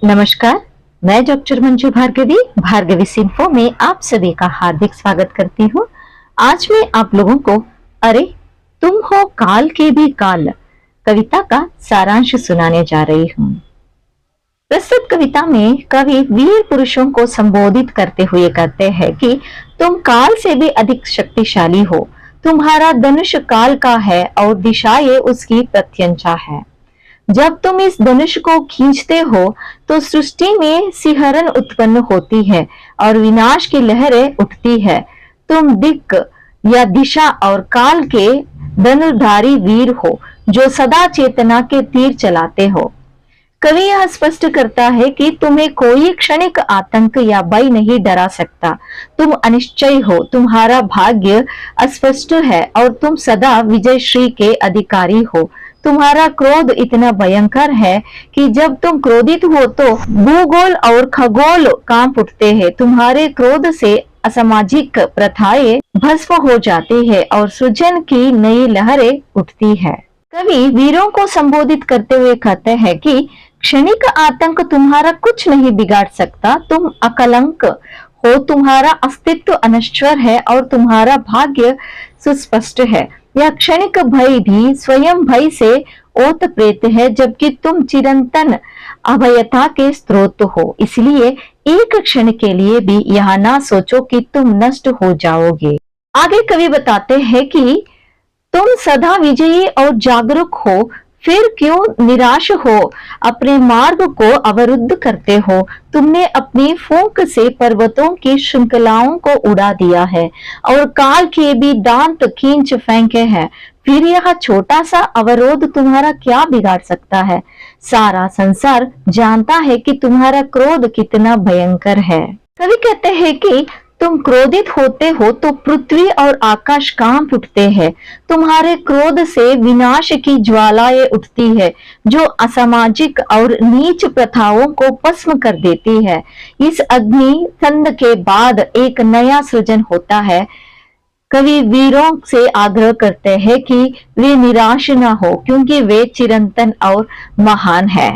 नमस्कार। मैं डॉक्टर मंजू भार्गवी भार्गवी सिंफो में आप सभी का हार्दिक स्वागत करती हूँ। आज मैं आप लोगों को अरे तुम हो काल के भी काल कविता का सारांश सुनाने जा रही हूँ। प्रस्तुत कविता में कवि वीर पुरुषों को संबोधित करते हुए कहते हैं कि तुम काल से भी अधिक शक्तिशाली हो। तुम्हारा धनुष काल का है और दिशाएं उसकी प्रत्यंचा है। जब तुम इस धनुष को खींचते हो तो सृष्टि में सिहरन उत्पन्न होती है और विनाश की लहरें उठती है। तुम दिक् या दिशा और काल के धनुर्धारी वीर हो जो सदा चेतना के तीर चलाते हो। कवि यह स्पष्ट करता है कि तुम्हें कोई क्षणिक आतंक या भय नहीं डरा सकता। तुम अनिश्चय हो, तुम्हारा भाग्य अस्पष्ट है और तुम सदा विजयश्री के अधिकारी हो। तुम्हारा क्रोध इतना भयंकर है कि जब तुम क्रोधित हो तो भूगोल और खगोल कांप उठते हैं। तुम्हारे क्रोध से असामाजिक प्रथाएं भस्म हो जाती है और सृजन की नई लहरें उठती है। कवि वीरों को संबोधित करते हुए कहते हैं कि क्षणिक आतंक तुम्हारा कुछ नहीं बिगाड़ सकता। तुम अकलंक हो, तुम्हारा अस्तित्व अनश्वर है और तुम्हारा भाग्य सुस्पष्ट है। यह क्षणिक भय भी स्वयं भय से ओतप्रेत है, जबकि तुम चिरंतन अभयता के स्रोत हो। इसलिए एक क्षण के लिए भी यह ना सोचो कि तुम नष्ट हो जाओगे। आगे कवि बताते हैं कि तुम सदा विजयी और जागरूक हो, फिर क्यों निराश हो, अपने मार्ग को अवरुद्ध करते हो। तुमने अपनी फूंक से पर्वतों की श्रृंखलाओं को उड़ा दिया है और काल के भी दांत खींच फेंके हैं। फिर यह छोटा सा अवरोध तुम्हारा क्या बिगाड़ सकता है। सारा संसार जानता है कि तुम्हारा क्रोध कितना भयंकर है। कवि कहते हैं कि तुम क्रोधित होते हो तो पृथ्वी और आकाश कांप उठते हैं। तुम्हारे क्रोध से विनाश की ज्वालाएं उठती है जो असामाजिक और नीच प्रथाओं को भस्म कर देती है। इस अग्नि ठंड के बाद एक नया सृजन होता है। कवि वीरों से आग्रह करते हैं कि वे निराश न हो, क्योंकि वे चिरंतन और महान है।